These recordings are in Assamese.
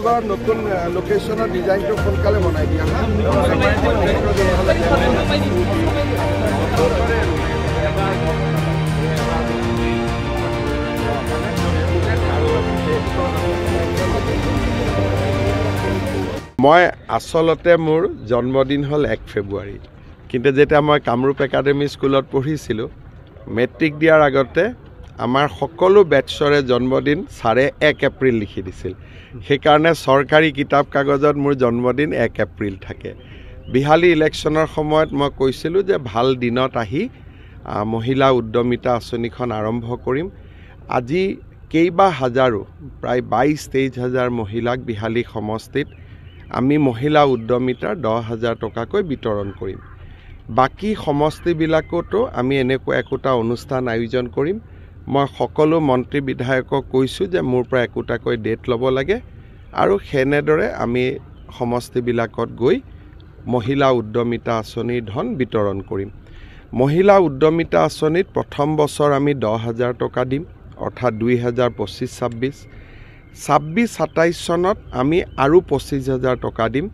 নতুন লোকেশনৰ ডিজাইনটো সোনকালে বনাই দিয়া মই আচলতে মোৰ জন্মদিন হ'ল 1 ফেব্ৰুৱাৰী কিন্তু যেতিয়া মই কামৰূপ একাডেমি স্কুলত পঢ়িছিলোঁ মেট্ৰিক দিয়াৰ আগতে আমাৰ সকলো বেটছৰে জন্মদিন ছাৰে 1 এপ্ৰিল লিখি দিছিল সেইকাৰণে চৰকাৰী কিতাপ কাগজত মোৰ জন্মদিন 1 এপ্ৰিল থাকে বিহালী ইলেকশ্যনৰ সময়ত মই কৈছিলোঁ যে ভাল দিনত আহি মহিলা উদ্যমিতা আঁচনিখন আৰম্ভ কৰিম আজি কেইবা হাজাৰো প্ৰায় 22-23 হাজাৰ মহিলাক বিহালী সমষ্টিত আমি মহিলা উদ্যমিতাৰ 10,000 টকাকৈ বিতৰণ কৰিম বাকি সমষ্টিবিলাকতো আমি এনেকুৱা একোটা অনুষ্ঠান আয়োজন কৰিম মই সকলো মন্ত্ৰী বিধায়কক কৈছোঁ যে মোৰ পৰা একোটাকৈ ডেট ল'ব লাগে আৰু সেনেদৰে আমি সমষ্টিবিলাকত গৈ মহিলা উদ্যমিতা আঁচনিৰ ধন বিতৰণ কৰিম মহিলা উদ্যমিতা আঁচনিত প্ৰথম বছৰ আমি 10,000 টকা দিম অৰ্থাৎ 2025-26 26-27 চনত আমি আৰু 25,000 টকা দিম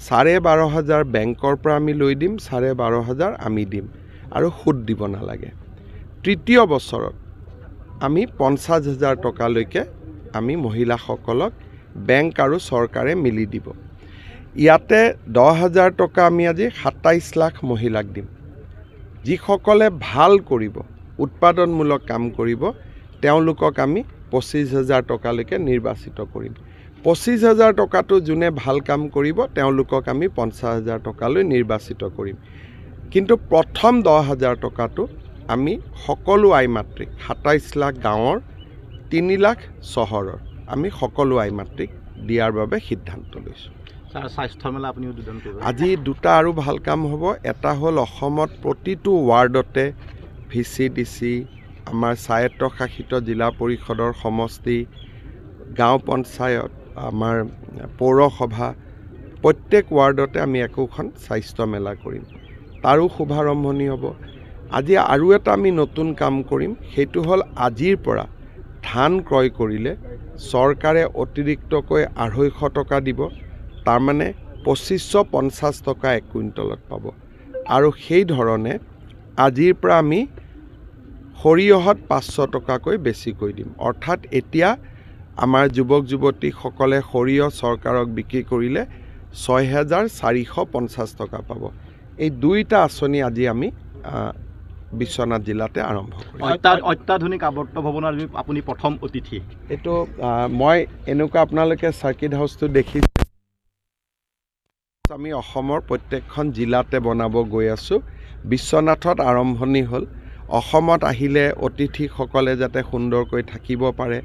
12,500 বেংকৰ পৰা আমি লৈ দিম 12,500 আমি দিম আৰু সুদ দিব নালাগে তৃতীয় বছৰত আমি 50,000 টকালৈকে আমি মহিলাসকলক বেংক আৰু চৰকাৰে মিলি দিব ইয়াতে 10,000 টকা আমি আজি 27 লাখ মহিলাক দিম যিসকলে ভাল কৰিব উৎপাদনমূলক কাম কৰিব তেওঁলোকক আমি 25,000 টকালৈকে নিৰ্বাচিত কৰিম 25,000 টকাটো যোনে ভাল কাম কৰিব তেওঁলোকক আমি 50,000 টকালৈ নিৰ্বাচিত কৰিম কিন্তু প্ৰথম 10,000 টকাটো আমি সকলো আই মাতৃক 27 লাখ গাঁৱৰ 3 লাখ চহৰৰ আমি সকলো আই মাতৃক দিয়াৰ বাবে সিদ্ধান্ত লৈছোঁ স্বাস্থ্য মেলা আপুনি উদ্বোধন কৰিব আজি দুটা আৰু ভাল কাম হ'ব এটা হ'ল অসমত প্ৰতিটো ৱাৰ্ডতে VCDC আমাৰ স্বায়ত্তশাসিত জিলা পৰিষদৰ সমষ্টি গাঁও পঞ্চায়ত আমাৰ পৌৰসভা প্ৰত্যেক ৱাৰ্ডতে আমি একোখন স্বাস্থ্য মেলা কৰিম তাৰো শুভাৰম্ভণি হ'ব আজি আৰু এটা আমি নতুন কাম কৰিম সেইটো হ'ল আজিৰ পৰা ধান ক্ৰয় কৰিলে চৰকাৰে অতিৰিক্তকৈ 250 টকা দিব তাৰ মানে 2550 টকা 1 কুইণ্টলত পাব আৰু সেই ধৰণে আজিৰ পৰা আমি সৰিয়হত 500 টকাকৈ বেছিকৈ দিম অৰ্থাৎ এতিয়া আমাৰ যুৱক যুৱতীসকলে সৰিয়হ চৰকাৰক বিক্ৰী কৰিলে 6,450 টকা পাব এই দুইটা আঁচনি আজি আমি বিশ্বনাথ জিলাতে আৰম্ভ কৰিম অত্যাধুনিক আৱৰ্ত ভৱনৰ আপুনি প্ৰথম অতিথি এইটো মই এনেকুৱা আপোনালোকে চাৰ্কিট হাউচটো দেখিছে আমি অসমৰ প্ৰত্যেকখন জিলাতে বনাব গৈ আছোঁ বিশ্বনাথত আৰম্ভণি হ'ল অসমত আহিলে অতিথিসকলে যাতে সুন্দৰকৈ থাকিব পাৰে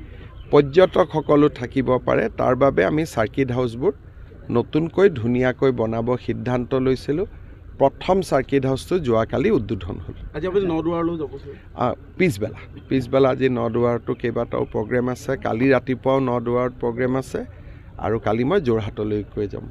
পৰ্যটকসকলো থাকিব পাৰে তাৰ বাবে আমি চাৰ্কিট হাউচবোৰ নতুনকৈ ধুনীয়াকৈ বনাব সিদ্ধান্ত লৈছিলোঁ প্ৰথম চাৰ্কিট হাউচটো যোৱাকালি উদ্বোধন হ'ল আজি আপুনি নদুৱাৰলৈ যাব পিছবেলা আজি নদুৱাৰতো কেইবাটাও প্ৰগ্ৰেম আছে কালি ৰাতিপুৱাও নদুৱাৰত প্ৰগ্ৰেম আছে আৰু কালি মই যোৰহাটলৈকৈ যাম